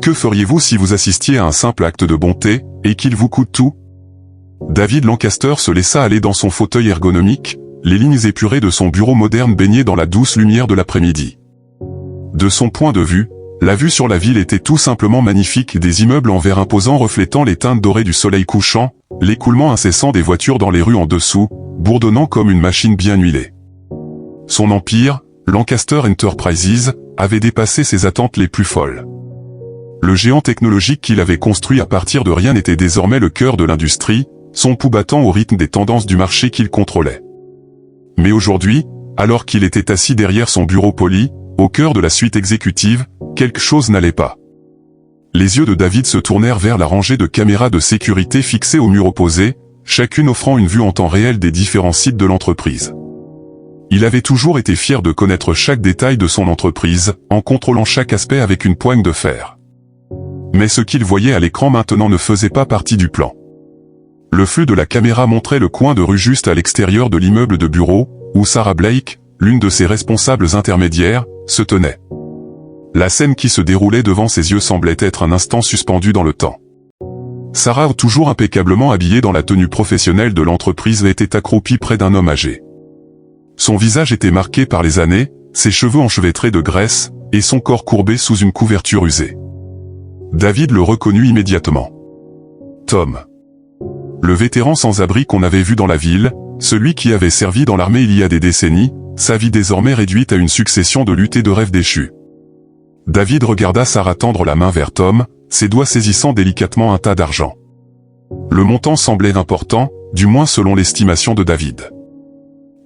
que feriez-vous si vous assistiez à un simple acte de bonté, et qu'il vous coûte tout? David Lancaster se laissa aller dans son fauteuil ergonomique, les lignes épurées de son bureau moderne baignées dans la douce lumière de l'après-midi. De son point de vue, la vue sur la ville était tout simplement magnifique, des immeubles en verre imposant reflétant les teintes dorées du soleil couchant, l'écoulement incessant des voitures dans les rues en dessous, bourdonnant comme une machine bien huilée. Son empire, Lancaster Enterprises, avait dépassé ses attentes les plus folles. Le géant technologique qu'il avait construit à partir de rien était désormais le cœur de l'industrie, son pouls battant au rythme des tendances du marché qu'il contrôlait. Mais aujourd'hui, alors qu'il était assis derrière son bureau poli, au cœur de la suite exécutive, quelque chose n'allait pas. Les yeux de David se tournèrent vers la rangée de caméras de sécurité fixées au mur opposé, chacune offrant une vue en temps réel des différents sites de l'entreprise. Il avait toujours été fier de connaître chaque détail de son entreprise, en contrôlant chaque aspect avec une poigne de fer. Mais ce qu'il voyait à l'écran maintenant ne faisait pas partie du plan. Le flux de la caméra montrait le coin de rue juste à l'extérieur de l'immeuble de bureau, où Sarah Blake, l'une de ses responsables intermédiaires, se tenait. La scène qui se déroulait devant ses yeux semblait être un instant suspendu dans le temps. Sarah, toujours impeccablement habillée dans la tenue professionnelle de l'entreprise, était accroupie près d'un homme âgé. Son visage était marqué par les années, ses cheveux enchevêtrés de graisse, et son corps courbé sous une couverture usée. David le reconnut immédiatement. Tom. Le vétéran sans-abri qu'on avait vu dans la ville, celui qui avait servi dans l'armée il y a des décennies, sa vie désormais réduite à une succession de luttes et de rêves déchus. David regarda Sarah tendre la main vers Tom, ses doigts saisissant délicatement un tas d'argent. Le montant semblait important, du moins selon l'estimation de David.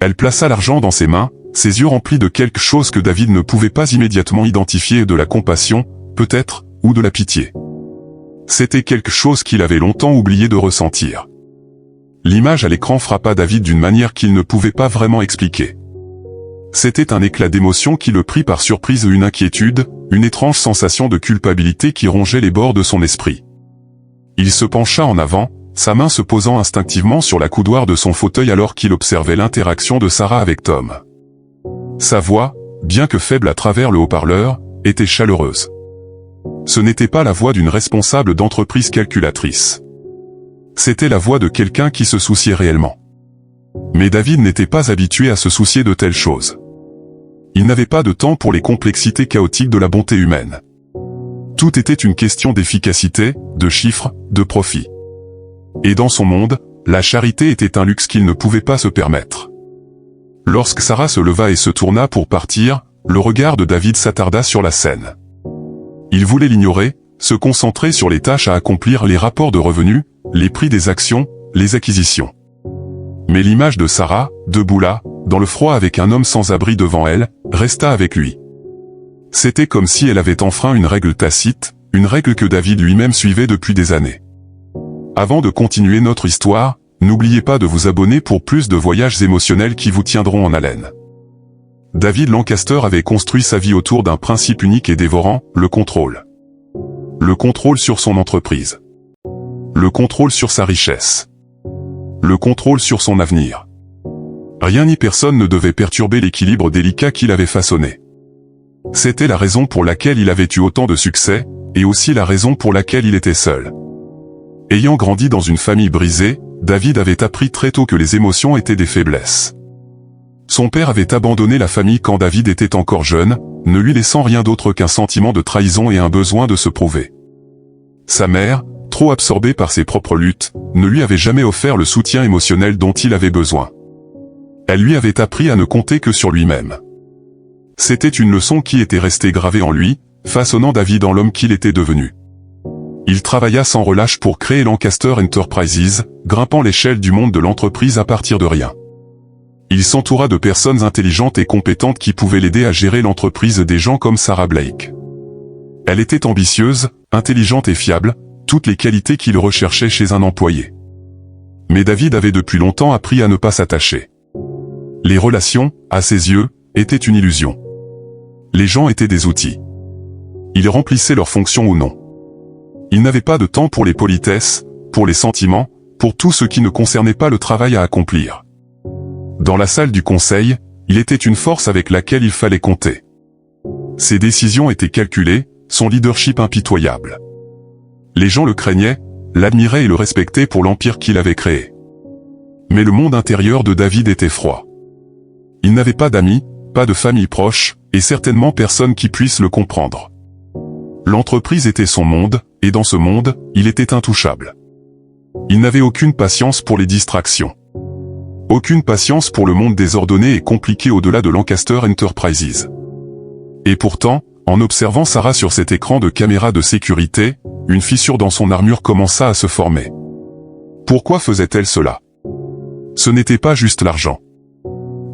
Elle plaça l'argent dans ses mains, ses yeux remplis de quelque chose que David ne pouvait pas immédiatement identifier, de la compassion, peut-être, ou de la pitié. C'était quelque chose qu'il avait longtemps oublié de ressentir. L'image à l'écran frappa David d'une manière qu'il ne pouvait pas vraiment expliquer. C'était un éclat d'émotion qui le prit par surprise, une inquiétude, une étrange sensation de culpabilité qui rongeait les bords de son esprit. Il se pencha en avant, sa main se posant instinctivement sur la coudoir de son fauteuil alors qu'il observait l'interaction de Sarah avec Tom. Sa voix, bien que faible à travers le haut-parleur, était chaleureuse. Ce n'était pas la voix d'une responsable d'entreprise calculatrice. C'était la voix de quelqu'un qui se souciait réellement. Mais David n'était pas habitué à se soucier de telles choses. Il n'avait pas de temps pour les complexités chaotiques de la bonté humaine. Tout était une question d'efficacité, de chiffres, de profit. Et dans son monde, la charité était un luxe qu'il ne pouvait pas se permettre. Lorsque Sarah se leva et se tourna pour partir, le regard de David s'attarda sur la scène. Il voulait l'ignorer, se concentrer sur les tâches à accomplir, les rapports de revenus, les prix des actions, les acquisitions. Mais l'image de Sarah, debout là, dans le froid avec un homme sans abri devant elle, resta avec lui. C'était comme si elle avait enfreint une règle tacite, une règle que David lui-même suivait depuis des années. Avant de continuer notre histoire, n'oubliez pas de vous abonner pour plus de voyages émotionnels qui vous tiendront en haleine. David Lancaster avait construit sa vie autour d'un principe unique et dévorant, le contrôle. Le contrôle sur son entreprise. Le contrôle sur sa richesse. Le contrôle sur son avenir. Rien ni personne ne devait perturber l'équilibre délicat qu'il avait façonné. C'était la raison pour laquelle il avait eu autant de succès, et aussi la raison pour laquelle il était seul. Ayant grandi dans une famille brisée, David avait appris très tôt que les émotions étaient des faiblesses. Son père avait abandonné la famille quand David était encore jeune, ne lui laissant rien d'autre qu'un sentiment de trahison et un besoin de se prouver. Sa mère, trop absorbée par ses propres luttes, ne lui avait jamais offert le soutien émotionnel dont il avait besoin. Elle lui avait appris à ne compter que sur lui-même. C'était une leçon qui était restée gravée en lui, façonnant David en l'homme qu'il était devenu. Il travailla sans relâche pour créer Lancaster Enterprises, grimpant l'échelle du monde de l'entreprise à partir de rien. Il s'entoura de personnes intelligentes et compétentes qui pouvaient l'aider à gérer l'entreprise, des gens comme Sarah Blake. Elle était ambitieuse, intelligente et fiable, toutes les qualités qu'il recherchait chez un employé. Mais David avait depuis longtemps appris à ne pas s'attacher. Les relations, à ses yeux, étaient une illusion. Les gens étaient des outils. Ils remplissaient leur fonction ou non. Il n'avait pas de temps pour les politesses, pour les sentiments, pour tout ce qui ne concernait pas le travail à accomplir. Dans la salle du conseil, il était une force avec laquelle il fallait compter. Ses décisions étaient calculées, son leadership impitoyable. Les gens le craignaient, l'admiraient et le respectaient pour l'empire qu'il avait créé. Mais le monde intérieur de David était froid. Il n'avait pas d'amis, pas de famille proche, et certainement personne qui puisse le comprendre. L'entreprise était son monde, et dans ce monde, il était intouchable. Il n'avait aucune patience pour les distractions. Aucune patience pour le monde désordonné et compliqué au-delà de Lancaster Enterprises. Et pourtant, en observant Sarah sur cet écran de caméra de sécurité, une fissure dans son armure commença à se former. Pourquoi faisait-elle cela? Ce n'était pas juste l'argent.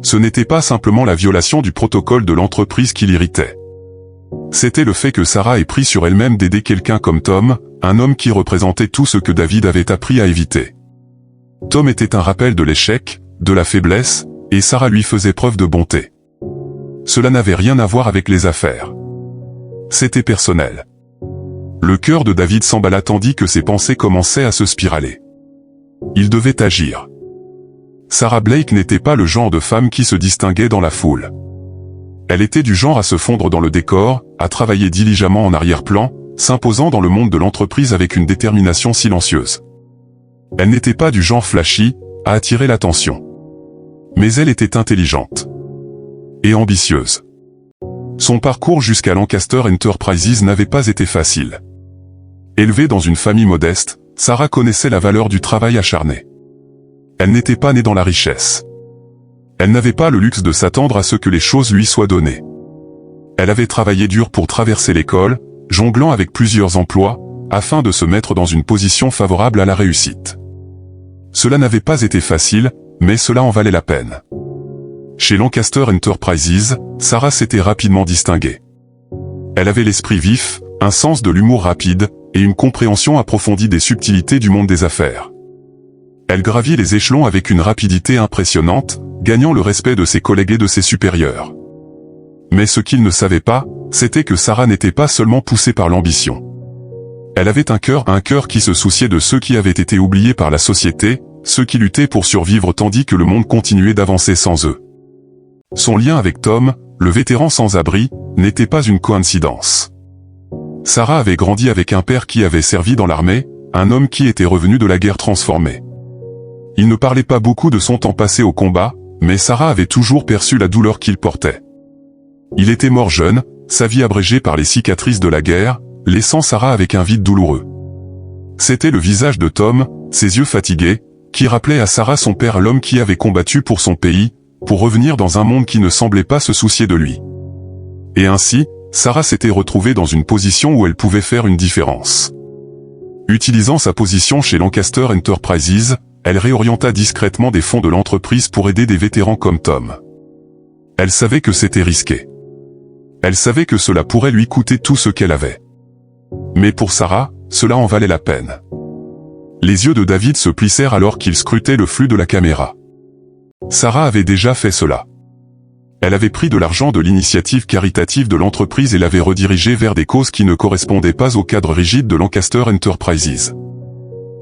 Ce n'était pas simplement la violation du protocole de l'entreprise qui l'irritait. C'était le fait que Sarah ait pris sur elle-même d'aider quelqu'un comme Tom, un homme qui représentait tout ce que David avait appris à éviter. Tom était un rappel de l'échec, de la faiblesse, et Sarah lui faisait preuve de bonté. Cela n'avait rien à voir avec les affaires. C'était personnel. Le cœur de David s'emballa tandis que ses pensées commençaient à se spiraler. Il devait agir. Sarah Blake n'était pas le genre de femme qui se distinguait dans la foule. Elle était du genre à se fondre dans le décor, à travailler diligemment en arrière-plan, s'imposant dans le monde de l'entreprise avec une détermination silencieuse. Elle n'était pas du genre flashy, à attirer l'attention. Mais elle était intelligente. Et ambitieuse. Son parcours jusqu'à Lancaster Enterprises n'avait pas été facile. Élevée dans une famille modeste, Sarah connaissait la valeur du travail acharné. Elle n'était pas née dans la richesse. Elle n'avait pas le luxe de s'attendre à ce que les choses lui soient données. Elle avait travaillé dur pour traverser l'école, jonglant avec plusieurs emplois, afin de se mettre dans une position favorable à la réussite. Cela n'avait pas été facile, mais cela en valait la peine. Chez Lancaster Enterprises, Sarah s'était rapidement distinguée. Elle avait l'esprit vif, un sens de l'humour rapide, et une compréhension approfondie des subtilités du monde des affaires. Elle gravit les échelons avec une rapidité impressionnante, gagnant le respect de ses collègues et de ses supérieurs. Mais ce qu'ils ne savaient pas, c'était que Sarah n'était pas seulement poussée par l'ambition. Elle avait un cœur qui se souciait de ceux qui avaient été oubliés par la société, ceux qui luttaient pour survivre tandis que le monde continuait d'avancer sans eux. Son lien avec Tom, le vétéran sans-abri, n'était pas une coïncidence. Sarah avait grandi avec un père qui avait servi dans l'armée, un homme qui était revenu de la guerre transformé. Il ne parlait pas beaucoup de son temps passé au combat, mais Sarah avait toujours perçu la douleur qu'il portait. Il était mort jeune, sa vie abrégée par les cicatrices de la guerre, laissant Sarah avec un vide douloureux. C'était le visage de Tom, ses yeux fatigués, qui rappelaient à Sarah son père, l'homme qui avait combattu pour son pays, pour revenir dans un monde qui ne semblait pas se soucier de lui. Et ainsi, Sarah s'était retrouvée dans une position où elle pouvait faire une différence. Utilisant sa position chez Lancaster Enterprises, elle réorienta discrètement des fonds de l'entreprise pour aider des vétérans comme Tom. Elle savait que c'était risqué. Elle savait que cela pourrait lui coûter tout ce qu'elle avait. Mais pour Sarah, cela en valait la peine. Les yeux de David se plissèrent alors qu'il scrutait le flux de la caméra. Sarah avait déjà fait cela. Elle avait pris de l'argent de l'initiative caritative de l'entreprise et l'avait redirigé vers des causes qui ne correspondaient pas au cadre rigide de Lancaster Enterprises.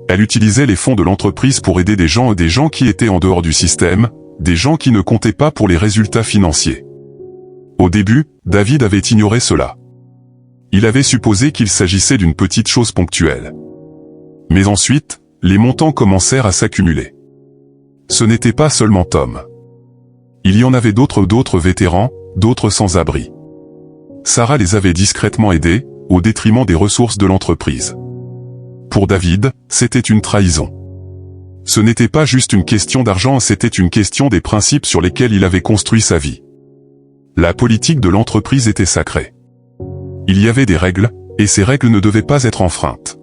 Elle utilisait les fonds de l'entreprise pour aider des gens qui étaient en dehors du système, des gens qui ne comptaient pas pour les résultats financiers. Au début, David avait ignoré cela. Il avait supposé qu'il s'agissait d'une petite chose ponctuelle. Mais ensuite, les montants commencèrent à s'accumuler. Ce n'était pas seulement Tom. Il y en avait d'autres vétérans, d'autres sans-abri. Sarah les avait discrètement aidés, au détriment des ressources de l'entreprise. Pour David, c'était une trahison. Ce n'était pas juste une question d'argent, c'était une question des principes sur lesquels il avait construit sa vie. La politique de l'entreprise était sacrée. Il y avait des règles, et ces règles ne devaient pas être enfreintes.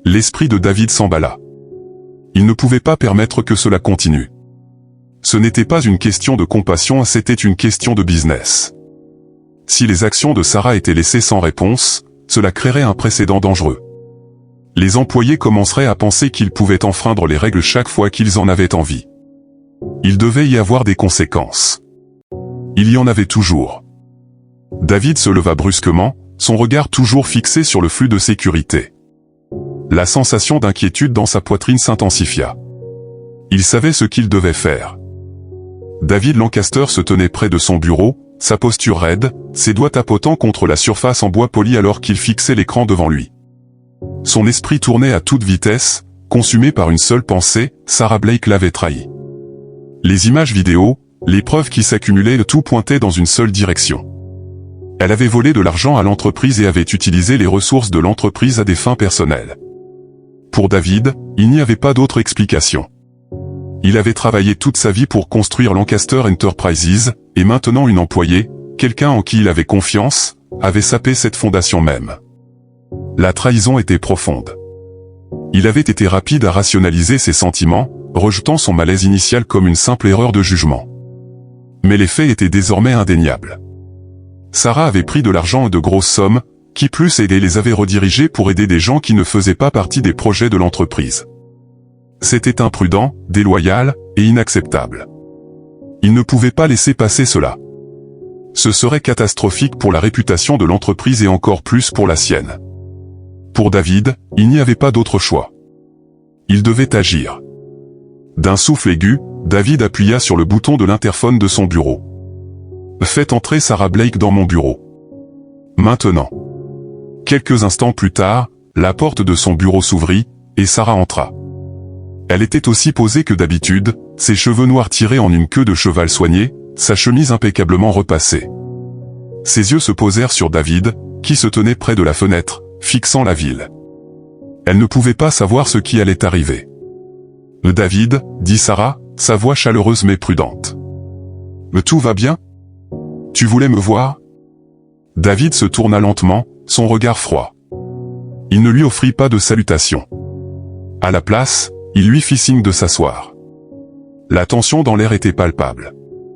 L'esprit de David s'emballa. Il ne pouvait pas permettre que cela continue. Ce n'était pas une question de compassion, c'était une question de business. Si les actions de Sarah étaient laissées sans réponse, cela créerait un précédent dangereux. Les employés commenceraient à penser qu'ils pouvaient enfreindre les règles chaque fois qu'ils en avaient envie. Il devait y avoir des conséquences. Il y en avait toujours. David se leva brusquement, son regard toujours fixé sur le flux de sécurité. La sensation d'inquiétude dans sa poitrine s'intensifia. Il savait ce qu'il devait faire. David Lancaster se tenait près de son bureau, sa posture raide, ses doigts tapotant contre la surface en bois poli alors qu'il fixait l'écran devant lui. Son esprit tournait à toute vitesse, consumé par une seule pensée, Sarah Blake l'avait trahi. Les images vidéo, les preuves qui s'accumulaient, tout pointait dans une seule direction. Elle avait volé de l'argent à l'entreprise et avait utilisé les ressources de l'entreprise à des fins personnelles. Pour David, il n'y avait pas d'autre explication. Il avait travaillé toute sa vie pour construire Lancaster Enterprises, et maintenant une employée, quelqu'un en qui il avait confiance, avait sapé cette fondation même. La trahison était profonde. Il avait été rapide à rationaliser ses sentiments, rejetant son malaise initial comme une simple erreur de jugement. Mais les faits étaient désormais indéniables. Sarah avait pris de l'argent et de grosses sommes, qui plus est les avait redirigés pour aider des gens qui ne faisaient pas partie des projets de l'entreprise. C'était imprudent, déloyal et inacceptable. Il ne pouvait pas laisser passer cela. Ce serait catastrophique pour la réputation de l'entreprise et encore plus pour la sienne. Pour David, il n'y avait pas d'autre choix. Il devait agir. D'un souffle aigu, David appuya sur le bouton de l'interphone de son bureau. « Faites entrer Sarah Blake dans mon bureau. Maintenant. » Quelques instants plus tard, la porte de son bureau s'ouvrit, et Sarah entra. Elle était aussi posée que d'habitude, ses cheveux noirs tirés en une queue de cheval soignée, sa chemise impeccablement repassée. Ses yeux se posèrent sur David, qui se tenait près de la fenêtre, fixant la ville. Elle ne pouvait pas savoir ce qui allait arriver. « David, » dit Sarah, sa voix chaleureuse mais prudente. « Tout va bien ? Tu voulais me voir ?» David se tourna lentement, son regard froid. Il ne lui offrit pas de salutation. À la place, il lui fit signe de s'asseoir. La tension dans l'air était palpable.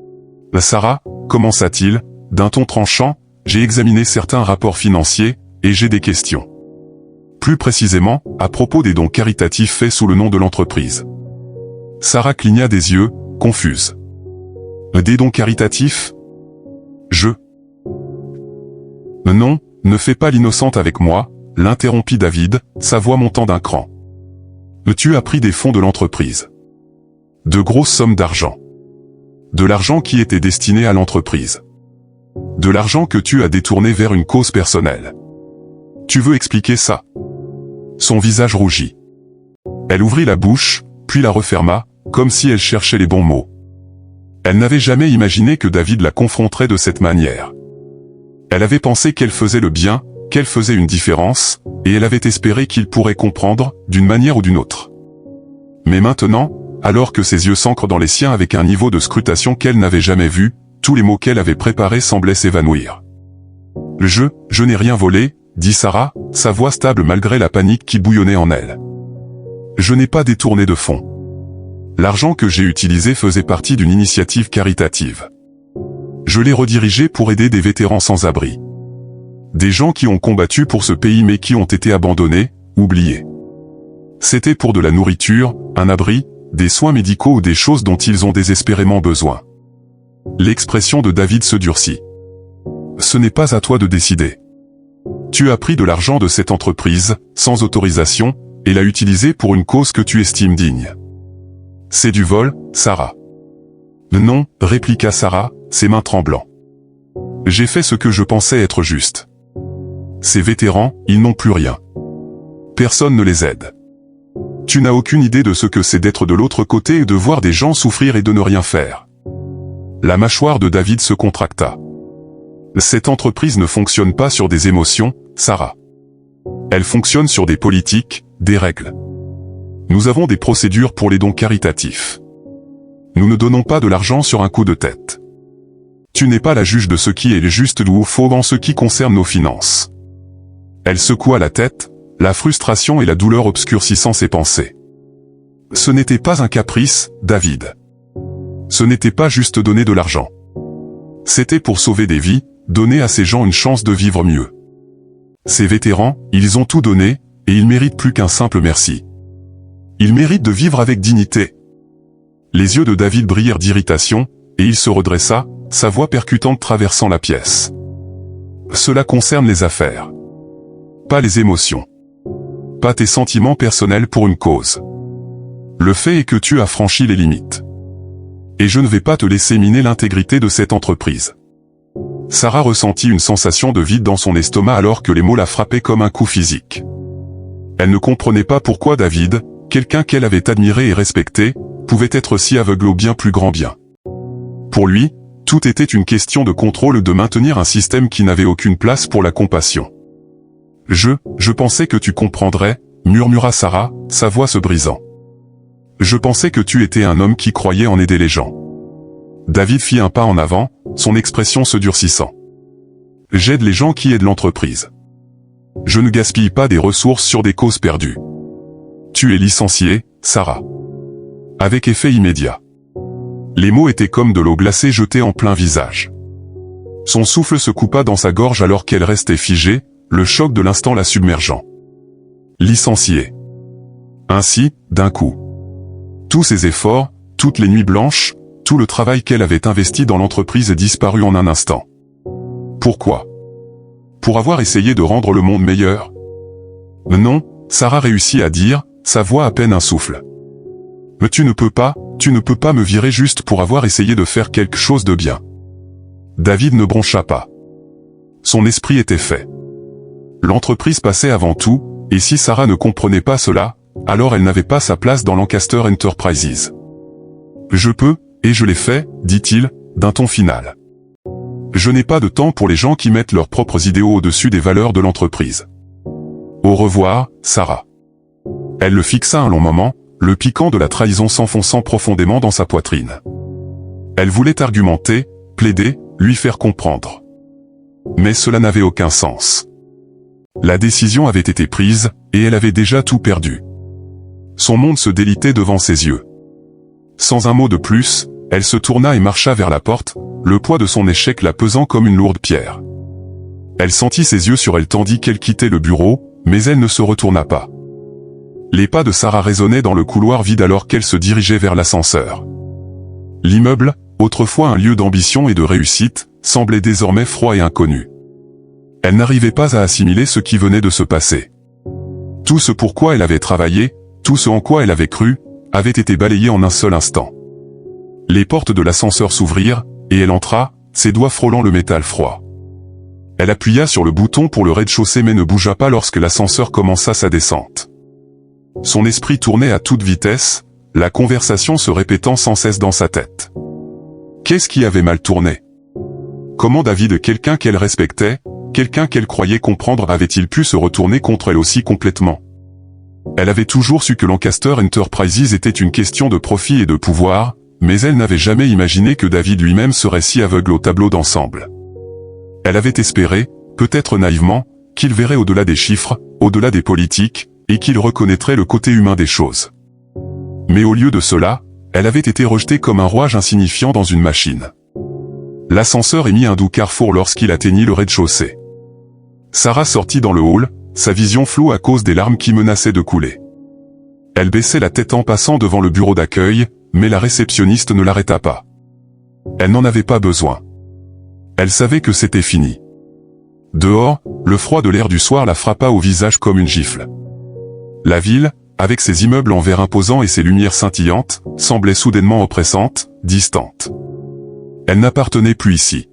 « Sarah, commença-t-il, d'un ton tranchant, j'ai examiné certains rapports financiers, et j'ai des questions. Plus précisément, à propos des dons caritatifs faits sous le nom de l'entreprise. » Sarah cligna des yeux, confuse. « Des dons caritatifs ? Non, ne fais pas l'innocente avec moi, l'interrompit David, sa voix montant d'un cran. Tu as pris des fonds de l'entreprise. De grosses sommes d'argent. De l'argent qui était destiné à l'entreprise. De l'argent que tu as détourné vers une cause personnelle. Tu veux expliquer ça ? Son visage rougit. Elle ouvrit la bouche, puis la referma, comme si elle cherchait les bons mots. Elle n'avait jamais imaginé que David la confronterait de cette manière. Elle avait pensé qu'elle faisait le bien, qu'elle faisait une différence, et elle avait espéré qu'il pourrait comprendre, d'une manière ou d'une autre. Mais maintenant, alors que ses yeux s'ancrent dans les siens avec un niveau de scrutation qu'elle n'avait jamais vu, tous les mots qu'elle avait préparés semblaient s'évanouir. « Je n'ai rien volé, » dit Sarah, sa voix stable malgré la panique qui bouillonnait en elle. « Je n'ai pas détourné de fonds. L'argent que j'ai utilisé faisait partie d'une initiative caritative. Je l'ai redirigé pour aider des vétérans sans abri. Des gens qui ont combattu pour ce pays mais qui ont été abandonnés, oubliés. C'était pour de la nourriture, un abri, des soins médicaux ou des choses dont ils ont désespérément besoin. » L'expression de David se durcit. « Ce n'est pas à toi de décider. Tu as pris de l'argent de cette entreprise, sans autorisation, et l'as utilisé pour une cause que tu estimes digne. C'est du vol, Sarah. » « Non, » répliqua Sarah, ses mains tremblant. « J'ai fait ce que je pensais être juste. Ces vétérans, ils n'ont plus rien. Personne ne les aide. Tu n'as aucune idée de ce que c'est d'être de l'autre côté et de voir des gens souffrir et de ne rien faire. » La mâchoire de David se contracta. « Cette entreprise ne fonctionne pas sur des émotions, Sarah. Elle fonctionne sur des politiques, des règles. Nous avons des procédures pour les dons caritatifs. Nous ne donnons pas de l'argent sur un coup de tête. Tu n'es pas la juge de ce qui est juste ou faux en ce qui concerne nos finances. » Elle secoua la tête, la frustration et la douleur obscurcissant ses pensées. Ce n'était pas un caprice, David. Ce n'était pas juste donner de l'argent. C'était pour sauver des vies, donner à ces gens une chance de vivre mieux. Ces vétérans, ils ont tout donné, et ils méritent plus qu'un simple merci. Ils méritent de vivre avec dignité. Les yeux de David brillèrent d'irritation, et il se redressa, sa voix percutante traversant la pièce. Cela concerne les affaires. Pas les émotions. Pas tes sentiments personnels pour une cause. Le fait est que tu as franchi les limites. Et je ne vais pas te laisser miner l'intégrité de cette entreprise. Sarah ressentit une sensation de vide dans son estomac alors que les mots la frappaient comme un coup physique. Elle ne comprenait pas pourquoi David, quelqu'un qu'elle avait admiré et respecté, pouvait être si aveugle au bien plus grand bien. Pour lui, tout était une question de contrôle et de maintenir un système qui n'avait aucune place pour la compassion. Je pensais que tu comprendrais, murmura Sarah, sa voix se brisant. Je pensais que tu étais un homme qui croyait en aider les gens. David fit un pas en avant, son expression se durcissant. J'aide les gens qui aident l'entreprise. Je ne gaspille pas des ressources sur des causes perdues. Tu es licenciée, Sarah. Avec effet immédiat. Les mots étaient comme de l'eau glacée jetée en plein visage. Son souffle se coupa dans sa gorge alors qu'elle restait figée, le choc de l'instant la submergeant. Licenciée. Ainsi, d'un coup. Tous ses efforts, toutes les nuits blanches, tout le travail qu'elle avait investi dans l'entreprise est disparu en un instant. Pourquoi? Pour avoir essayé de rendre le monde meilleur? Non, Sarah réussit à dire, sa voix à peine un souffle. Mais tu ne peux pas me virer juste pour avoir essayé de faire quelque chose de bien. David ne broncha pas. Son esprit était fait. L'entreprise passait avant tout, et si Sarah ne comprenait pas cela, alors elle n'avait pas sa place dans Lancaster Enterprises. Je peux, et je l'ai fait, dit-il, d'un ton final. Je n'ai pas de temps pour les gens qui mettent leurs propres idéaux au-dessus des valeurs de l'entreprise. Au revoir, Sarah. Elle le fixa un long moment, le piquant de la trahison s'enfonçant profondément dans sa poitrine. Elle voulait argumenter, plaider, lui faire comprendre. Mais cela n'avait aucun sens. La décision avait été prise, et elle avait déjà tout perdu. Son monde se délitait devant ses yeux. Sans un mot de plus, elle se tourna et marcha vers la porte, le poids de son échec la pesant comme une lourde pierre. Elle sentit ses yeux sur elle tandis qu'elle quittait le bureau, mais elle ne se retourna pas. Les pas de Sarah résonnaient dans le couloir vide alors qu'elle se dirigeait vers l'ascenseur. L'immeuble, autrefois un lieu d'ambition et de réussite, semblait désormais froid et inconnu. Elle n'arrivait pas à assimiler ce qui venait de se passer. Tout ce pourquoi elle avait travaillé, tout ce en quoi elle avait cru, avait été balayé en un seul instant. Les portes de l'ascenseur s'ouvrirent, et elle entra, ses doigts frôlant le métal froid. Elle appuya sur le bouton pour le rez-de-chaussée mais ne bougea pas lorsque l'ascenseur commença sa descente. Son esprit tournait à toute vitesse, la conversation se répétant sans cesse dans sa tête. Qu'est-ce qui avait mal tourné? Comment David, quelqu'un qu'elle respectait, quelqu'un qu'elle croyait comprendre, avait-il pu se retourner contre elle aussi complètement? Elle avait toujours su que Lancaster Enterprises était une question de profit et de pouvoir, mais elle n'avait jamais imaginé que David lui-même serait si aveugle au tableau d'ensemble. Elle avait espéré, peut-être naïvement, qu'il verrait au-delà des chiffres, au-delà des politiques, et qu'il reconnaîtrait le côté humain des choses. Mais au lieu de cela, elle avait été rejetée comme un rouage insignifiant dans une machine. L'ascenseur émit un doux carrefour lorsqu'il atteignit le rez-de-chaussée. Sarah sortit dans le hall, sa vision floue à cause des larmes qui menaçaient de couler. Elle baissait la tête en passant devant le bureau d'accueil, mais la réceptionniste ne l'arrêta pas. Elle n'en avait pas besoin. Elle savait que c'était fini. Dehors, le froid de l'air du soir la frappa au visage comme une gifle. La ville, avec ses immeubles en verre imposants et ses lumières scintillantes, semblait soudainement oppressante, distante. Elle n'appartenait plus ici.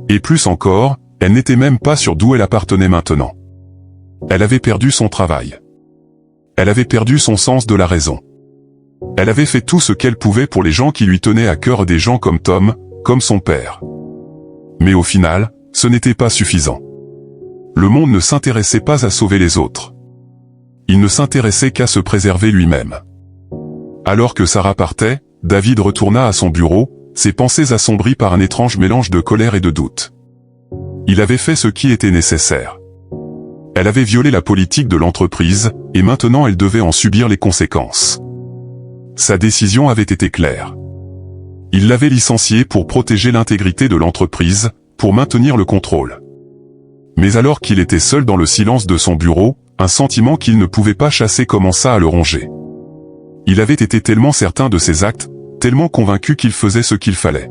Et plus encore, elle n'était même pas sûre d'où elle appartenait maintenant. Elle avait perdu son travail. Elle avait perdu son sens de la raison. Elle avait fait tout ce qu'elle pouvait pour les gens qui lui tenaient à cœur, des gens comme Tom, comme son père. Mais au final, ce n'était pas suffisant. Le monde ne s'intéressait pas à sauver les autres. Il ne s'intéressait qu'à se préserver lui-même. Alors que Sarah partait, David retourna à son bureau, ses pensées assombries par un étrange mélange de colère et de doute. Il avait fait ce qui était nécessaire. Elle avait violé la politique de l'entreprise, et maintenant elle devait en subir les conséquences. Sa décision avait été claire. Il l'avait licenciée pour protéger l'intégrité de l'entreprise, pour maintenir le contrôle. Mais alors qu'il était seul dans le silence de son bureau, un sentiment qu'il ne pouvait pas chasser commença à le ronger. Il avait été tellement certain de ses actes, tellement convaincu qu'il faisait ce qu'il fallait.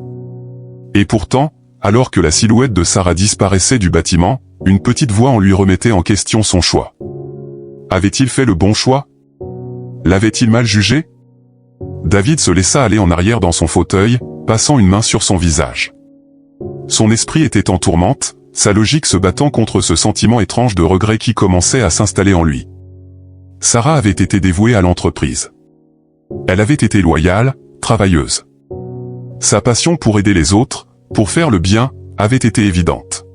Et pourtant, alors que la silhouette de Sarah disparaissait du bâtiment, une petite voix en lui remettait en question son choix. Avait-il fait le bon choix? L'avait-il mal jugé? David se laissa aller en arrière dans son fauteuil, passant une main sur son visage. son esprit était en tourmente, sa logique se battant contre ce sentiment étrange de regret qui commençait à s'installer en lui. Sarah avait été dévouée à l'entreprise. Elle avait été loyale, travailleuse. Sa passion pour aider les autres, pour faire le bien, avait été évidente.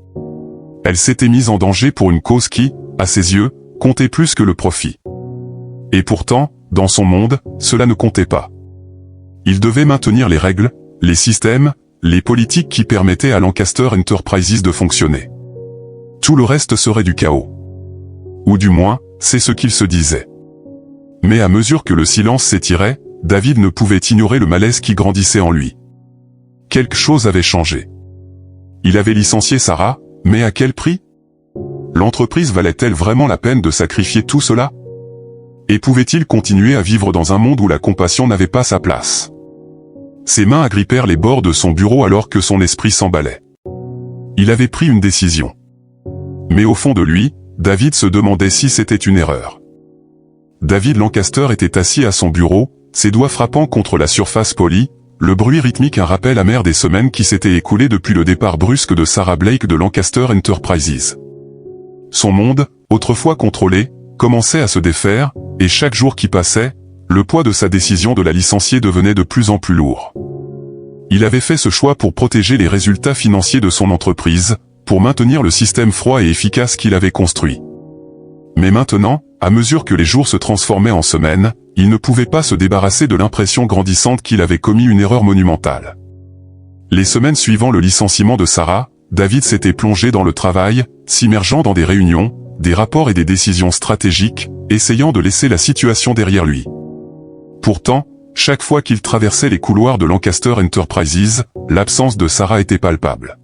Elle s'était mise en danger pour une cause qui, à ses yeux, comptait plus que le profit. Et pourtant, dans son monde, cela ne comptait pas. Il devait maintenir les règles, les systèmes, les politiques qui permettaient à Lancaster Enterprises de fonctionner. Tout le reste serait du chaos. Ou du moins, c'est ce qu'il se disait. Mais à mesure que le silence s'étirait, David ne pouvait ignorer le malaise qui grandissait en lui. Quelque chose avait changé. Il avait licencié Sarah, mais à quel prix? L'entreprise valait-elle vraiment la peine de sacrifier tout cela? Et pouvait-il continuer à vivre dans un monde où la compassion n'avait pas sa place? Ses mains agrippèrent les bords de son bureau alors que son esprit s'emballait. Il avait pris une décision. Mais au fond de lui, David se demandait si c'était une erreur. David Lancaster était assis à son bureau, ses doigts frappant contre la surface polie, le bruit rythmique un rappel amer des semaines qui s'étaient écoulées depuis le départ brusque de Sarah Blake de Lancaster Enterprises. Son monde, autrefois contrôlé, commençait à se défaire, et chaque jour qui passait, le poids de sa décision de la licencier devenait de plus en plus lourd. Il avait fait ce choix pour protéger les résultats financiers de son entreprise, pour maintenir le système froid et efficace qu'il avait construit. Mais maintenant, à mesure que les jours se transformaient en semaines, il ne pouvait pas se débarrasser de l'impression grandissante qu'il avait commis une erreur monumentale. Les semaines suivant le licenciement de Sarah, David s'était plongé dans le travail, s'immergeant dans des réunions, des rapports et des décisions stratégiques, essayant de laisser la situation derrière lui. Pourtant, chaque fois qu'il traversait les couloirs de Lancaster Enterprises, l'absence de Sarah était palpable.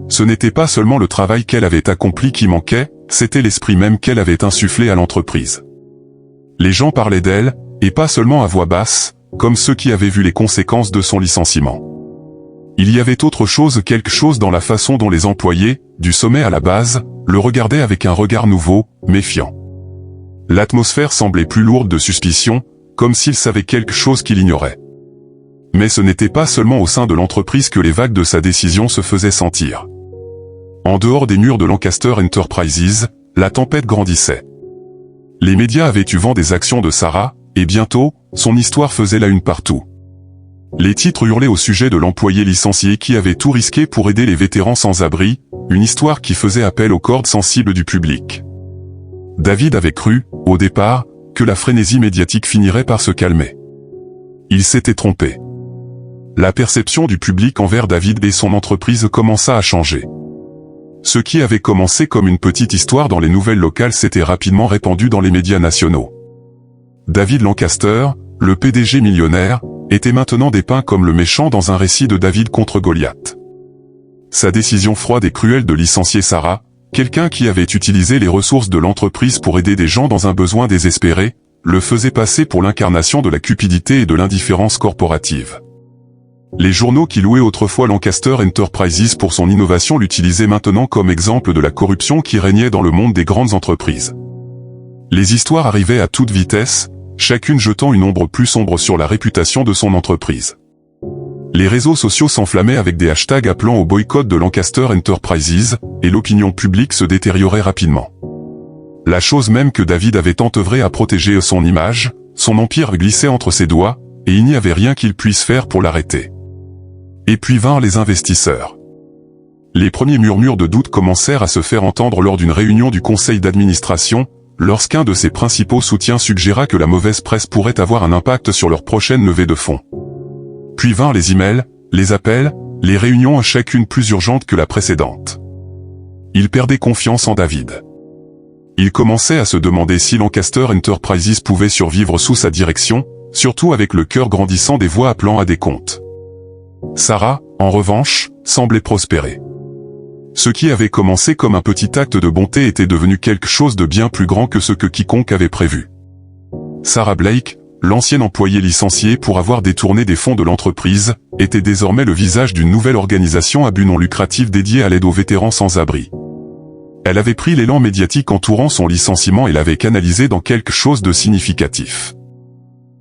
Ce n'était pas seulement le travail qu'elle avait accompli qui manquait, c'était l'esprit même qu'elle avait insufflé à l'entreprise. Les gens parlaient d'elle, et pas seulement à voix basse, comme ceux qui avaient vu les conséquences de son licenciement. Il y avait autre chose, quelque chose dans la façon dont les employés, du sommet à la base, le regardaient avec un regard nouveau, méfiant. L'atmosphère semblait plus lourde de suspicion, comme s'il savait quelque chose qu'il ignorait. Mais ce n'était pas seulement au sein de l'entreprise que les vagues de sa décision se faisaient sentir. En dehors des murs de Lancaster Enterprises, la tempête grandissait. Les médias avaient eu vent des actions de Sarah, et bientôt, son histoire faisait la une partout. Les titres hurlaient au sujet de l'employé licencié qui avait tout risqué pour aider les vétérans sans abri, une histoire qui faisait appel aux cordes sensibles du public. David avait cru, au départ, que la frénésie médiatique finirait par se calmer. Il s'était trompé. La perception du public envers David et son entreprise commença à changer. Ce qui avait commencé comme une petite histoire dans les nouvelles locales s'était rapidement répandu dans les médias nationaux. David Lancaster, le PDG millionnaire, était maintenant dépeint comme le méchant dans un récit de David contre Goliath. Sa décision froide et cruelle de licencier Sarah, quelqu'un qui avait utilisé les ressources de l'entreprise pour aider des gens dans un besoin désespéré, le faisait passer pour l'incarnation de la cupidité et de l'indifférence corporative. Les journaux qui louaient autrefois Lancaster Enterprises pour son innovation l'utilisaient maintenant comme exemple de la corruption qui régnait dans le monde des grandes entreprises. Les histoires arrivaient à toute vitesse, chacune jetant une ombre plus sombre sur la réputation de son entreprise. Les réseaux sociaux s'enflammaient avec des hashtags appelant au boycott de Lancaster Enterprises, et l'opinion publique se détériorait rapidement. La chose même que David avait tant œuvré à protéger son image, son empire glissait entre ses doigts, et il n'y avait rien qu'il puisse faire pour l'arrêter. Et puis vinrent les investisseurs. Les premiers murmures de doute commencèrent à se faire entendre lors d'une réunion du conseil d'administration, lorsqu'un de ses principaux soutiens suggéra que la mauvaise presse pourrait avoir un impact sur leur prochaine levée de fonds. Puis vinrent les emails, les appels, les réunions chacune plus urgentes que la précédente. Il perdait confiance en David. Il commençait à se demander si Lancaster Enterprises pouvait survivre sous sa direction, surtout avec le cœur grandissant des voix appelant à des comptes. Sarah, en revanche, semblait prospérer. Ce qui avait commencé comme un petit acte de bonté était devenu quelque chose de bien plus grand que ce que quiconque avait prévu. Sarah Blake, l'ancienne employée licenciée pour avoir détourné des fonds de l'entreprise, était désormais le visage d'une nouvelle organisation à but non lucratif dédiée à l'aide aux vétérans sans abri. Elle avait pris l'élan médiatique entourant son licenciement et l'avait canalisé dans quelque chose de significatif.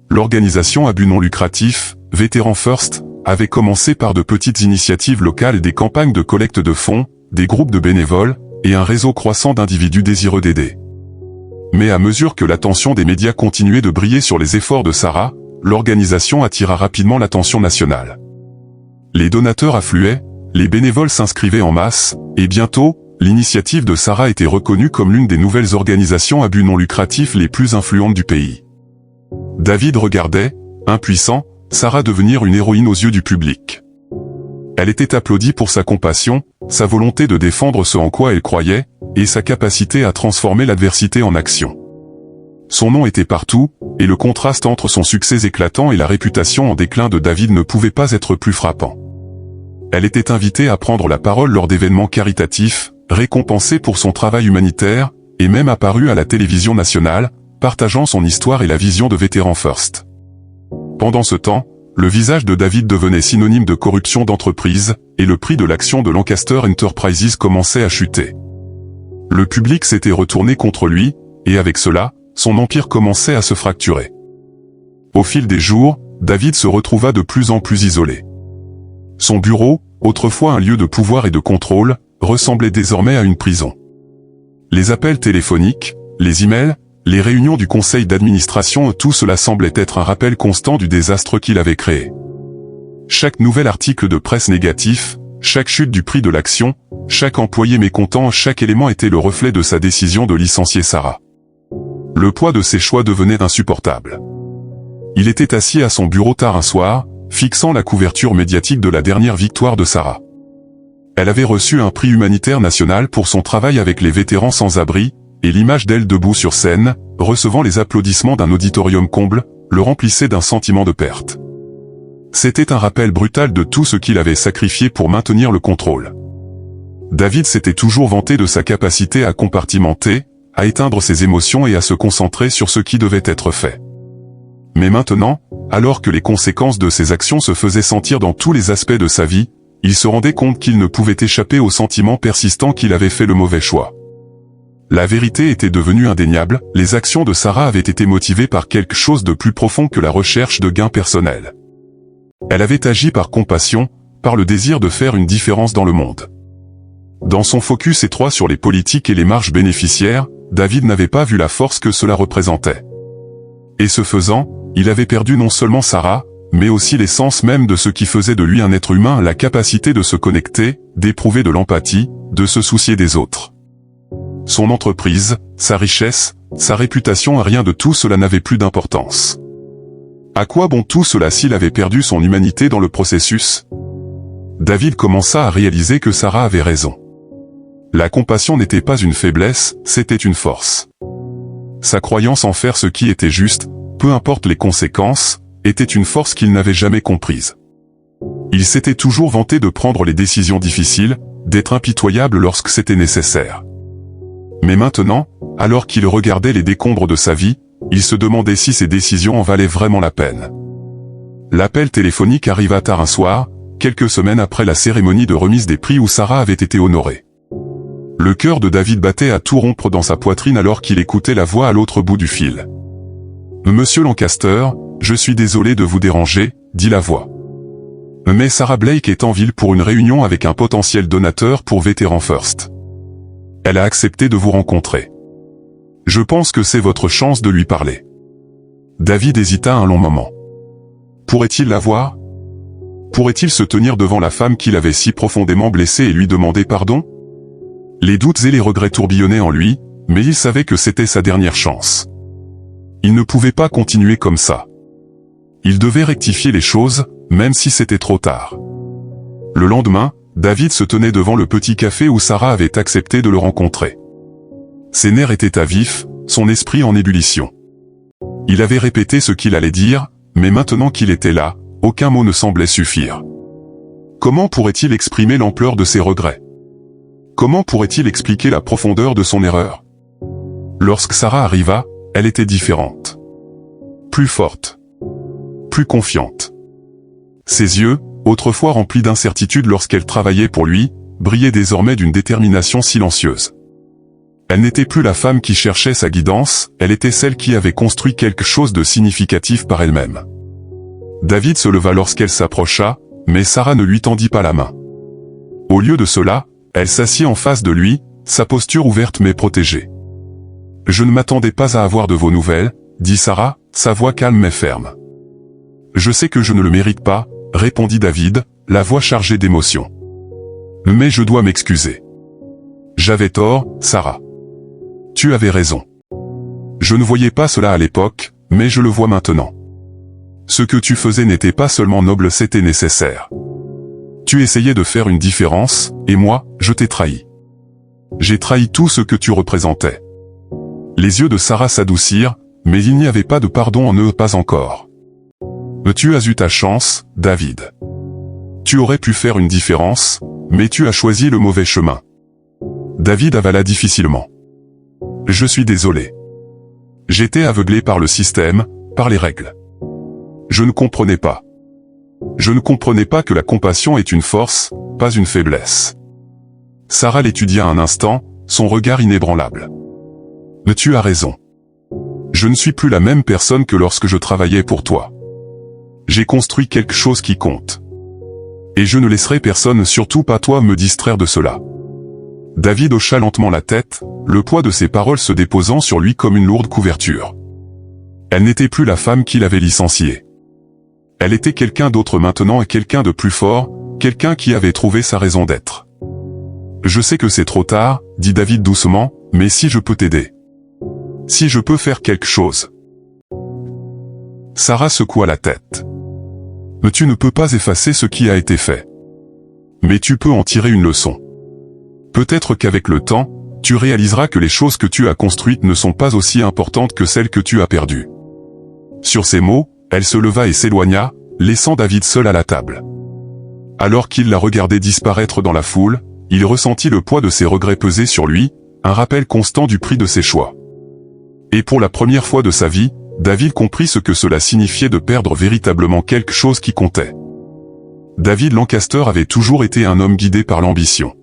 L'organisation à but non lucratif, Veteran First, avait commencé par de petites initiatives locales et des campagnes de collecte de fonds, des groupes de bénévoles, et un réseau croissant d'individus désireux d'aider. Mais à mesure que l'attention des médias continuait de briller sur les efforts de Sarah, l'organisation attira rapidement l'attention nationale. Les donateurs affluaient, les bénévoles s'inscrivaient en masse, et bientôt, l'initiative de Sarah était reconnue comme l'une des nouvelles organisations à but non lucratif les plus influentes du pays. David regardait, impuissant, Sarah devenir une héroïne aux yeux du public. Elle était applaudie pour sa compassion, sa volonté de défendre ce en quoi elle croyait, et sa capacité à transformer l'adversité en action. Son nom était partout, et le contraste entre son succès éclatant et la réputation en déclin de David ne pouvait pas être plus frappant. Elle était invitée à prendre la parole lors d'événements caritatifs, récompensée pour son travail humanitaire, et même apparue à la télévision nationale, partageant son histoire et la vision de Veterans First. Pendant ce temps, le visage de David devenait synonyme de corruption d'entreprise, et le prix de l'action de Lancaster Enterprises commençait à chuter. Le public s'était retourné contre lui, et avec cela, son empire commençait à se fracturer. Au fil des jours, David se retrouva de plus en plus isolé. Son bureau, autrefois un lieu de pouvoir et de contrôle, ressemblait désormais à une prison. Les appels téléphoniques, les emails, les réunions du conseil d'administration, tout cela semblait être un rappel constant du désastre qu'il avait créé. Chaque nouvel article de presse négatif, chaque chute du prix de l'action, chaque employé mécontent, chaque élément était le reflet de sa décision de licencier Sarah. Le poids de ses choix devenait insupportable. Il était assis à son bureau tard un soir, fixant la couverture médiatique de la dernière victoire de Sarah. Elle avait reçu un prix humanitaire national pour son travail avec les vétérans sans-abri, et l'image d'elle debout sur scène, recevant les applaudissements d'un auditorium comble, le remplissait d'un sentiment de perte. C'était un rappel brutal de tout ce qu'il avait sacrifié pour maintenir le contrôle. David s'était toujours vanté de sa capacité à compartimenter, à éteindre ses émotions et à se concentrer sur ce qui devait être fait. Mais maintenant, alors que les conséquences de ses actions se faisaient sentir dans tous les aspects de sa vie, il se rendait compte qu'il ne pouvait échapper au sentiment persistant qu'il avait fait le mauvais choix. La vérité était devenue indéniable, les actions de Sarah avaient été motivées par quelque chose de plus profond que la recherche de gains personnels. Elle avait agi par compassion, par le désir de faire une différence dans le monde. Dans son focus étroit sur les politiques et les marges bénéficiaires, David n'avait pas vu la force que cela représentait. Et ce faisant, il avait perdu non seulement Sarah, mais aussi l'essence même de ce qui faisait de lui un être humain, la capacité de se connecter, d'éprouver de l'empathie, de se soucier des autres. Son entreprise, sa richesse, sa réputation, rien de tout cela n'avait plus d'importance. À quoi bon tout cela s'il avait perdu son humanité dans le processus? David commença à réaliser que Sarah avait raison. La compassion n'était pas une faiblesse, c'était une force. Sa croyance en faire ce qui était juste, peu importe les conséquences, était une force qu'il n'avait jamais comprise. Il s'était toujours vanté de prendre les décisions difficiles, d'être impitoyable lorsque c'était nécessaire. Mais maintenant, alors qu'il regardait les décombres de sa vie, il se demandait si ses décisions en valaient vraiment la peine. L'appel téléphonique arriva tard un soir, quelques semaines après la cérémonie de remise des prix où Sarah avait été honorée. Le cœur de David battait à tout rompre dans sa poitrine alors qu'il écoutait la voix à l'autre bout du fil. « Monsieur Lancaster, je suis désolé de vous déranger, » dit la voix. Mais Sarah Blake est en ville pour une réunion avec un potentiel donateur pour Veterans First. Elle a accepté de vous rencontrer. Je pense que c'est votre chance de lui parler. David hésita un long moment. Pourrait-il la voir? Pourrait-il se tenir devant la femme qu'il avait si profondément blessée et lui demander pardon? Les doutes et les regrets tourbillonnaient en lui, mais il savait que c'était sa dernière chance. Il ne pouvait pas continuer comme ça. Il devait rectifier les choses, même si c'était trop tard. Le lendemain, David se tenait devant le petit café où Sarah avait accepté de le rencontrer. Ses nerfs étaient à vif, son esprit en ébullition. Il avait répété ce qu'il allait dire, mais maintenant qu'il était là, aucun mot ne semblait suffire. Comment pourrait-il exprimer l'ampleur de ses regrets? Comment pourrait-il expliquer la profondeur de son erreur? Lorsque Sarah arriva, elle était différente. Plus forte. Plus confiante. Ses yeux, autrefois remplis d'incertitude lorsqu'elle travaillait pour lui, brillaient désormais d'une détermination silencieuse. Elle n'était plus la femme qui cherchait sa guidance, elle était celle qui avait construit quelque chose de significatif par elle-même. David se leva lorsqu'elle s'approcha, mais Sarah ne lui tendit pas la main. Au lieu de cela, elle s'assit en face de lui, sa posture ouverte mais protégée. « Je ne m'attendais pas à avoir de vos nouvelles, » dit Sarah, sa voix calme mais ferme. « Je sais que je ne le mérite pas, » répondit David, la voix chargée d'émotion. « Mais je dois m'excuser. J'avais tort, Sarah. Tu avais raison. Je ne voyais pas cela à l'époque, mais je le vois maintenant. Ce que tu faisais n'était pas seulement noble, c'était nécessaire. Tu essayais de faire une différence, et moi, je t'ai trahi. J'ai trahi tout ce que tu représentais. » Les yeux de Sarah s'adoucirent, mais il n'y avait pas de pardon en eux, pas encore. « Tu as eu ta chance, David. Tu aurais pu faire une différence, mais tu as choisi le mauvais chemin. » David avala difficilement. « Je suis désolé. J'étais aveuglé par le système, par les règles. Je ne comprenais pas. Je ne comprenais pas que la compassion est une force, pas une faiblesse. » Sarah l'étudia un instant, son regard inébranlable. « Mais tu as raison. Je ne suis plus la même personne que lorsque je travaillais pour toi. J'ai construit quelque chose qui compte. Et je ne laisserai personne, surtout pas toi, me distraire de cela. » David hocha lentement la tête, le poids de ses paroles se déposant sur lui comme une lourde couverture. Elle n'était plus la femme qu'il avait licenciée. Elle était quelqu'un d'autre maintenant, et quelqu'un de plus fort, quelqu'un qui avait trouvé sa raison d'être. « Je sais que c'est trop tard, » dit David doucement, « mais si je peux t'aider. Si je peux faire quelque chose. » Sarah secoua la tête. « Mais tu ne peux pas effacer ce qui a été fait. Mais tu peux en tirer une leçon. Peut-être qu'avec le temps, tu réaliseras que les choses que tu as construites ne sont pas aussi importantes que celles que tu as perdues. » Sur ces mots, elle se leva et s'éloigna, laissant David seul à la table. Alors qu'il la regardait disparaître dans la foule, il ressentit le poids de ses regrets peser sur lui, un rappel constant du prix de ses choix. Et pour la première fois de sa vie, David comprit ce que cela signifiait de perdre véritablement quelque chose qui comptait. David Lancaster avait toujours été un homme guidé par l'ambition.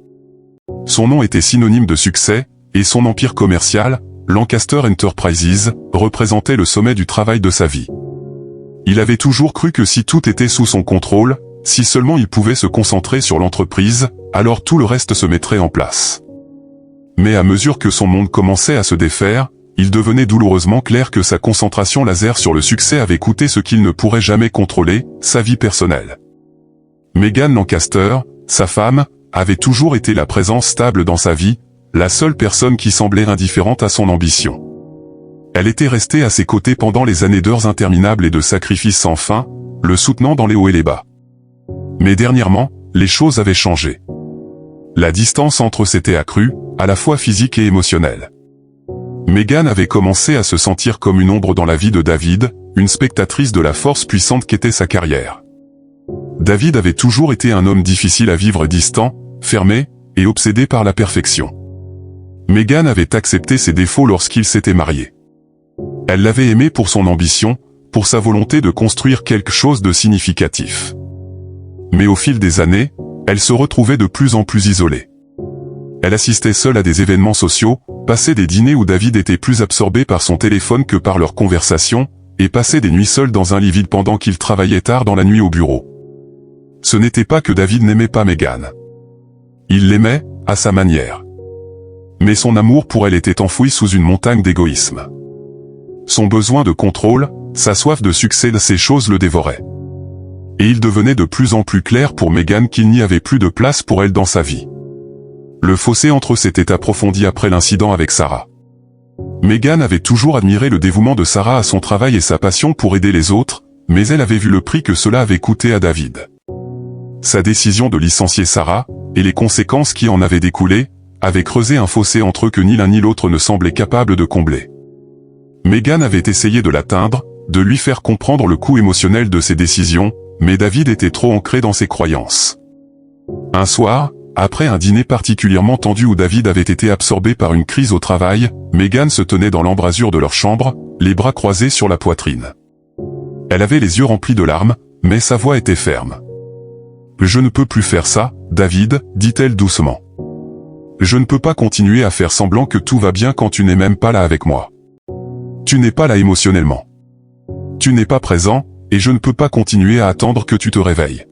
Son nom était synonyme de succès, et son empire commercial, Lancaster Enterprises, représentait le sommet du travail de sa vie. Il avait toujours cru que si tout était sous son contrôle, si seulement il pouvait se concentrer sur l'entreprise, alors tout le reste se mettrait en place. Mais à mesure que son monde commençait à se défaire, il devenait douloureusement clair que sa concentration laser sur le succès avait coûté ce qu'il ne pourrait jamais contrôler, sa vie personnelle. Megan Lancaster, sa femme, avait toujours été la présence stable dans sa vie, la seule personne qui semblait indifférente à son ambition. Elle était restée à ses côtés pendant les années d'heures interminables et de sacrifices sans fin, le soutenant dans les hauts et les bas. Mais dernièrement, les choses avaient changé. La distance entre eux s'était accrue, à la fois physique et émotionnelle. Megan avait commencé à se sentir comme une ombre dans la vie de David, une spectatrice de la force puissante qu'était sa carrière. David avait toujours été un homme difficile à vivre, distant, fermé, et obsédé par la perfection. Megan avait accepté ses défauts lorsqu'il s'était marié. Elle l'avait aimé pour son ambition, pour sa volonté de construire quelque chose de significatif. Mais au fil des années, elle se retrouvait de plus en plus isolée. Elle assistait seule à des événements sociaux, passait des dîners où David était plus absorbé par son téléphone que par leurs conversations, et passait des nuits seul dans un lit vide pendant qu'il travaillait tard dans la nuit au bureau. Ce n'était pas que David n'aimait pas Megan. Il l'aimait, à sa manière. Mais son amour pour elle était enfoui sous une montagne d'égoïsme. Son besoin de contrôle, sa soif de succès, ces choses le dévoraient. Et il devenait de plus en plus clair pour Megan qu'il n'y avait plus de place pour elle dans sa vie. Le fossé entre eux s'était approfondi après l'incident avec Sarah. Megan avait toujours admiré le dévouement de Sarah à son travail et sa passion pour aider les autres, mais elle avait vu le prix que cela avait coûté à David. Sa décision de licencier Sarah, et les conséquences qui en avaient découlé, avaient creusé un fossé entre eux que ni l'un ni l'autre ne semblait capable de combler. Megan avait essayé de l'atteindre, de lui faire comprendre le coût émotionnel de ses décisions, mais David était trop ancré dans ses croyances. Un soir, après un dîner particulièrement tendu où David avait été absorbé par une crise au travail, Megan se tenait dans l'embrasure de leur chambre, les bras croisés sur la poitrine. Elle avait les yeux remplis de larmes, mais sa voix était ferme. « Je ne peux plus faire ça, David, » dit-elle doucement. « Je ne peux pas continuer à faire semblant que tout va bien quand tu n'es même pas là avec moi. Tu n'es pas là émotionnellement. Tu n'es pas présent, et je ne peux pas continuer à attendre que tu te réveilles.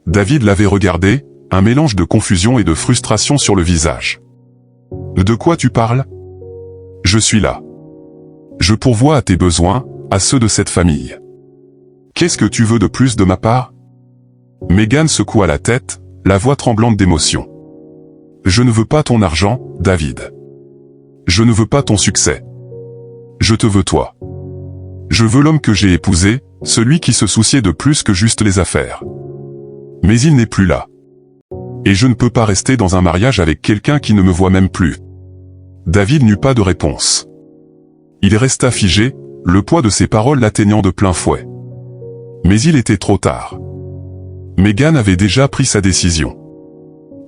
David l'avait regardé, un mélange de confusion et de frustration sur le visage. De quoi tu parles? Je suis là. Je pourvois à tes besoins, à ceux de cette famille. Qu'est-ce que tu veux de plus de ma part? Megan secoua la tête, la voix tremblante d'émotion. Je ne veux pas ton argent, David. Je ne veux pas ton succès. Je te veux toi. Je veux l'homme que j'ai épousé, celui qui se souciait de plus que juste les affaires. Mais il n'est plus là. Et je ne peux pas rester dans un mariage avec quelqu'un qui ne me voit même plus. David n'eut pas de réponse. Il resta figé, le poids de ses paroles l'atteignant de plein fouet. Mais il était trop tard. Megan avait déjà pris sa décision.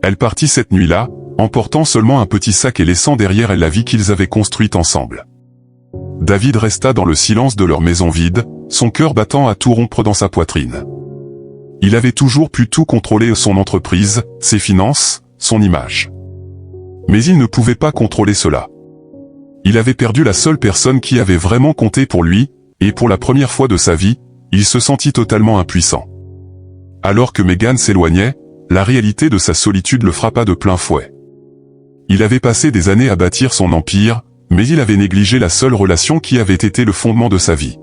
Elle partit cette nuit-là, emportant seulement un petit sac et laissant derrière elle la vie qu'ils avaient construite ensemble. David resta dans le silence de leur maison vide, son cœur battant à tout rompre dans sa poitrine. Il avait toujours pu tout contrôler, son entreprise, ses finances, son image. Mais il ne pouvait pas contrôler cela. Il avait perdu la seule personne qui avait vraiment compté pour lui, et pour la première fois de sa vie, il se sentit totalement impuissant. Alors que Megan s'éloignait, la réalité de sa solitude le frappa de plein fouet. Il avait passé des années à bâtir son empire, mais il avait négligé la seule relation qui avait été le fondement de sa vie.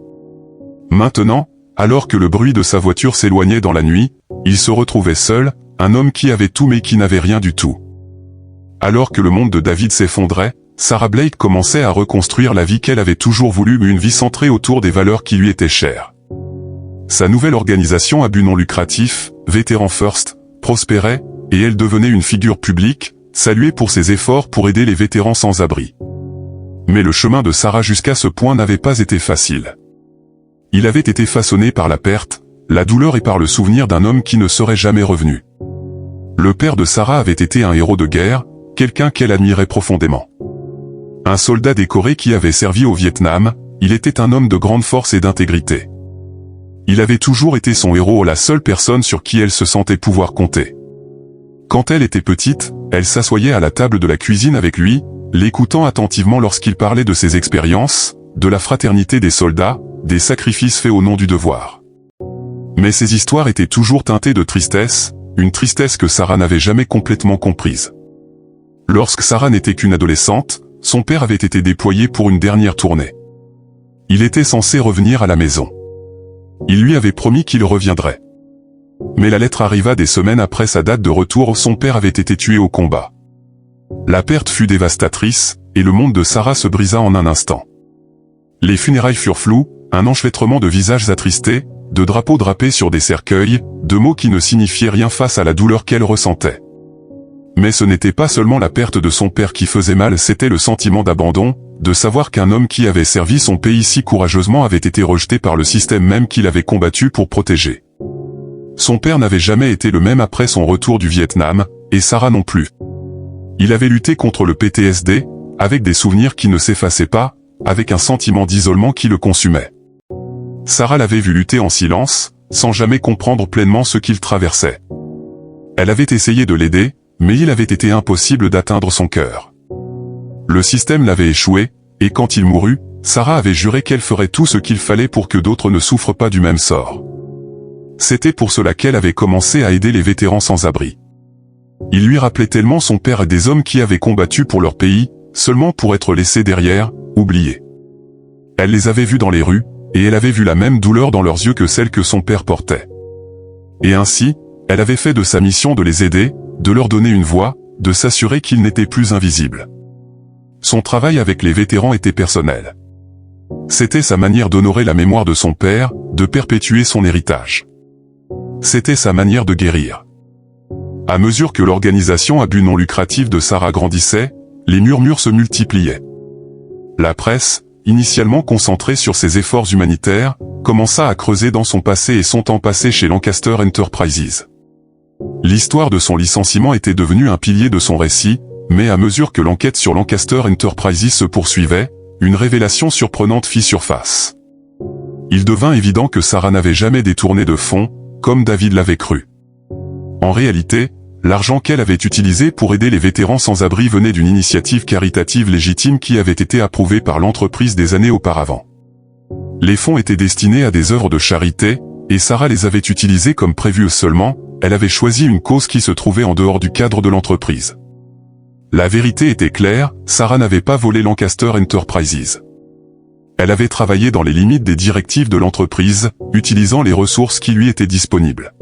Maintenant, alors que le bruit de sa voiture s'éloignait dans la nuit, il se retrouvait seul, un homme qui avait tout mais qui n'avait rien du tout. Alors que le monde de David s'effondrait, Sarah Blake commençait à reconstruire la vie qu'elle avait toujours voulu, une vie centrée autour des valeurs qui lui étaient chères. Sa nouvelle organisation à but non lucratif, Veteran First, prospérait, et elle devenait une figure publique, saluée pour ses efforts pour aider les vétérans sans abri. Mais le chemin de Sarah jusqu'à ce point n'avait pas été facile. Il avait été façonné par la perte, la douleur et par le souvenir d'un homme qui ne serait jamais revenu. Le père de Sarah avait été un héros de guerre, quelqu'un qu'elle admirait profondément. Un soldat décoré qui avait servi au Vietnam, il était un homme de grande force et d'intégrité. Il avait toujours été son héros, la seule personne sur qui elle se sentait pouvoir compter. Quand elle était petite, elle s'assoyait à la table de la cuisine avec lui, l'écoutant attentivement lorsqu'il parlait de ses expériences, de la fraternité des soldats, des sacrifices faits au nom du devoir. Mais ces histoires étaient toujours teintées de tristesse, une tristesse que Sarah n'avait jamais complètement comprise. Lorsque Sarah n'était qu'une adolescente, son père avait été déployé pour une dernière tournée. Il était censé revenir à la maison. Il lui avait promis qu'il reviendrait. Mais la lettre arriva des semaines après sa date de retour, son père avait été tué au combat. La perte fut dévastatrice, et le monde de Sarah se brisa en un instant. Les funérailles furent floues, un enchevêtrement de visages attristés, de drapeaux drapés sur des cercueils, de mots qui ne signifiaient rien face à la douleur qu'elle ressentait. Mais ce n'était pas seulement la perte de son père qui faisait mal, c'était le sentiment d'abandon, de savoir qu'un homme qui avait servi son pays si courageusement avait été rejeté par le système même qu'il avait combattu pour protéger. Son père n'avait jamais été le même après son retour du Vietnam, et Sarah non plus. Il avait lutté contre le PTSD, avec des souvenirs qui ne s'effaçaient pas, avec un sentiment d'isolement qui le consumait. Sarah l'avait vu lutter en silence, sans jamais comprendre pleinement ce qu'il traversait. Elle avait essayé de l'aider, mais il avait été impossible d'atteindre son cœur. Le système l'avait échoué, et quand il mourut, Sarah avait juré qu'elle ferait tout ce qu'il fallait pour que d'autres ne souffrent pas du même sort. C'était pour cela qu'elle avait commencé à aider les vétérans sans abri. Il lui rappelait tellement son père et des hommes qui avaient combattu pour leur pays, seulement pour être laissés derrière, oubliés. Elle les avait vus dans les rues, et elle avait vu la même douleur dans leurs yeux que celle que son père portait. Et ainsi, elle avait fait de sa mission de les aider, de leur donner une voix, de s'assurer qu'ils n'étaient plus invisibles. Son travail avec les vétérans était personnel. C'était sa manière d'honorer la mémoire de son père, de perpétuer son héritage. C'était sa manière de guérir. À mesure que l'organisation à but non lucratif de Sarah grandissait, les murmures se multipliaient. La presse, initialement concentrée sur ses efforts humanitaires, commença à creuser dans son passé et son temps passé chez Lancaster Enterprises. L'histoire de son licenciement était devenue un pilier de son récit, mais à mesure que l'enquête sur Lancaster Enterprises se poursuivait, une révélation surprenante fit surface. Il devint évident que Sarah n'avait jamais détourné de fonds, comme David l'avait cru. En réalité, l'argent qu'elle avait utilisé pour aider les vétérans sans abri venait d'une initiative caritative légitime qui avait été approuvée par l'entreprise des années auparavant. Les fonds étaient destinés à des œuvres de charité, et Sarah les avait utilisés comme prévu seulement, elle avait choisi une cause qui se trouvait en dehors du cadre de l'entreprise. La vérité était claire, Sarah n'avait pas volé Lancaster Enterprises. Elle avait travaillé dans les limites des directives de l'entreprise, utilisant les ressources qui lui étaient disponibles.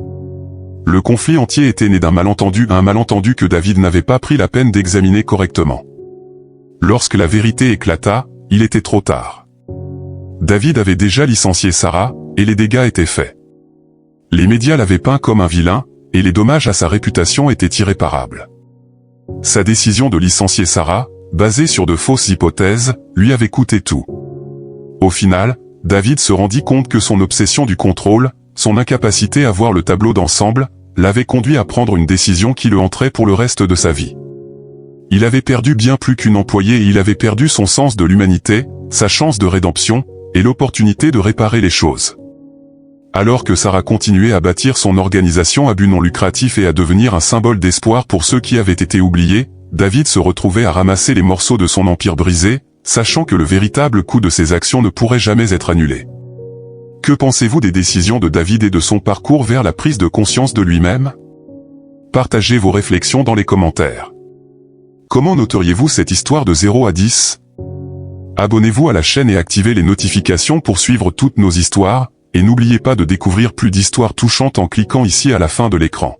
Le conflit entier était né d'un malentendu, un malentendu que David n'avait pas pris la peine d'examiner correctement. Lorsque la vérité éclata, il était trop tard. David avait déjà licencié Sarah, et les dégâts étaient faits. Les médias l'avaient peint comme un vilain, et les dommages à sa réputation étaient irréparables. Sa décision de licencier Sarah, basée sur de fausses hypothèses, lui avait coûté tout. Au final, David se rendit compte que son obsession du contrôle, son incapacité à voir le tableau d'ensemble, l'avait conduit à prendre une décision qui le hanterait pour le reste de sa vie. Il avait perdu bien plus qu'une employée et il avait perdu son sens de l'humanité, sa chance de rédemption, et l'opportunité de réparer les choses. Alors que Sarah continuait à bâtir son organisation à but non lucratif et à devenir un symbole d'espoir pour ceux qui avaient été oubliés, David se retrouvait à ramasser les morceaux de son empire brisé, sachant que le véritable coût de ses actions ne pourrait jamais être annulé. Que pensez-vous des décisions de David et de son parcours vers la prise de conscience de lui-même? Partagez vos réflexions dans les commentaires. Comment noteriez-vous cette histoire de 0 à 10? Abonnez-vous à la chaîne et activez les notifications pour suivre toutes nos histoires, et n'oubliez pas de découvrir plus d'histoires touchantes en cliquant ici à la fin de l'écran.